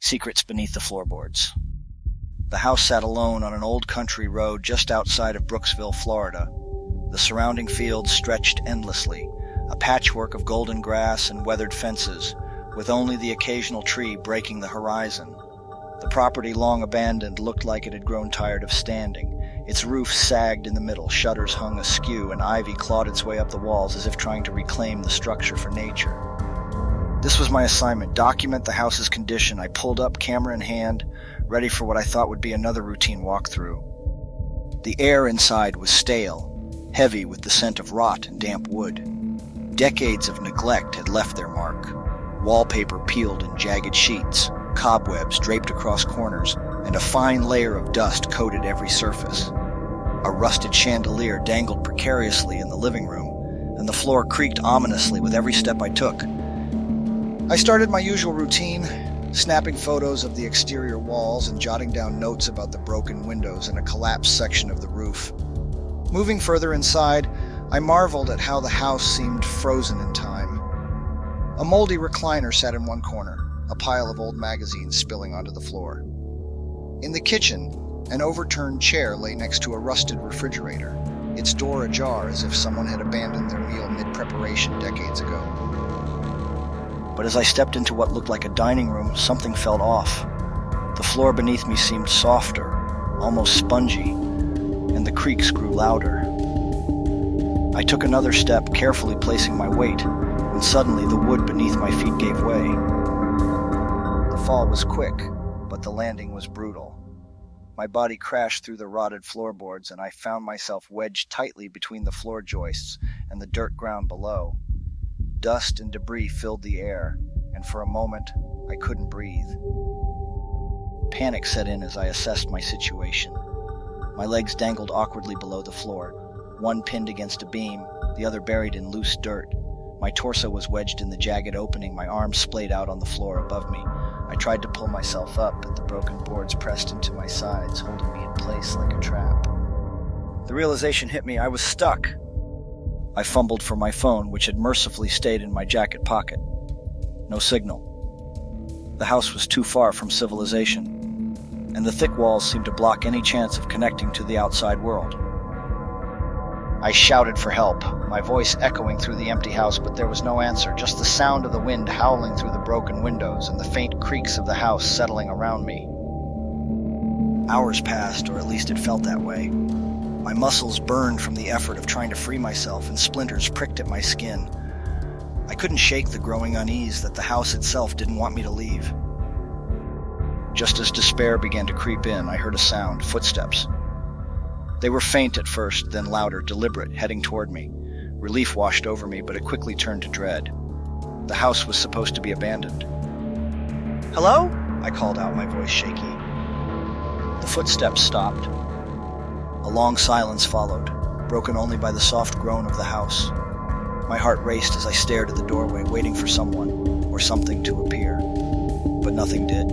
Secrets beneath the floorboards. The house sat alone on an old country road just outside of Brooksville, Florida. The surrounding fields stretched endlessly, a patchwork of golden grass and weathered fences, with only the occasional tree breaking the horizon. The property, long abandoned, looked like it had grown tired of standing. Its roof sagged in the middle, shutters hung askew, and ivy clawed its way up the walls as if trying to reclaim the structure for nature. This was my assignment: document the house's condition. I pulled up, camera in hand, ready for what I thought would be another routine walkthrough. The air inside was stale, heavy with the scent of rot and damp wood. Decades of neglect had left their mark. Wallpaper peeled in jagged sheets, cobwebs draped across corners, and a fine layer of dust coated every surface. A rusted chandelier dangled precariously in the living room, and the floor creaked ominously with every step I took. I started my usual routine, snapping photos of the exterior walls and jotting down notes about the broken windows and a collapsed section of the roof. Moving further inside, I marveled at how the house seemed frozen in time. A moldy recliner sat in one corner, a pile of old magazines spilling onto the floor. In the kitchen, an overturned chair lay next to a rusted refrigerator, its door ajar as if someone had abandoned their meal mid-preparation decades ago. But as I stepped into what looked like a dining room, something felt off. The floor beneath me seemed softer, almost spongy, and the creaks grew louder. I took another step, carefully placing my weight, when suddenly the wood beneath my feet gave way. The fall was quick, but the landing was brutal. My body crashed through the rotted floorboards, and I found myself wedged tightly between the floor joists and the dirt ground below. Dust and debris filled the air, and for a moment, I couldn't breathe. Panic set in as I assessed my situation. My legs dangled awkwardly below the floor, one pinned against a beam, the other buried in loose dirt. My torso was wedged in the jagged opening, my arms splayed out on the floor above me. I tried to pull myself up, but the broken boards pressed into my sides, holding me in place like a trap. The realization hit me: I was stuck. I fumbled for my phone, which had mercifully stayed in my jacket pocket. No signal. The house was too far from civilization, and the thick walls seemed to block any chance of connecting to the outside world. I shouted for help, my voice echoing through the empty house, but there was no answer, just the sound of the wind howling through the broken windows and the faint creaks of the house settling around me. Hours passed, or at least it felt that way. My muscles burned from the effort of trying to free myself, and splinters pricked at my skin. I couldn't shake the growing unease that the house itself didn't want me to leave. Just as despair began to creep in, I heard a sound: footsteps. They were faint at first, then louder, deliberate, heading toward me. Relief washed over me, but it quickly turned to dread. The house was supposed to be abandoned. "Hello?" I called out, my voice shaky. The footsteps stopped. A long silence followed, broken only by the soft groan of the house. My heart raced as I stared at the doorway, waiting for someone or something to appear. But nothing did.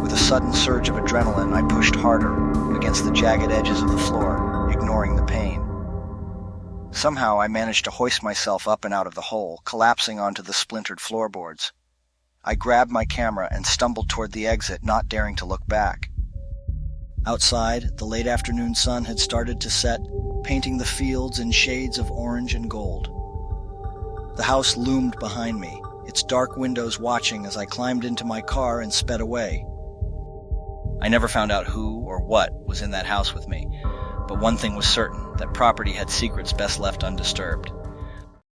With a sudden surge of adrenaline, I pushed harder against the jagged edges of the floor, ignoring the pain. Somehow I managed to hoist myself up and out of the hole, collapsing onto the splintered floorboards. I grabbed my camera and stumbled toward the exit, not daring to look back. Outside, the late afternoon sun had started to set, painting the fields in shades of orange and gold. The house loomed behind me, its dark windows watching as I climbed into my car and sped away. I never found out who or what was in that house with me, but one thing was certain: that property had secrets best left undisturbed.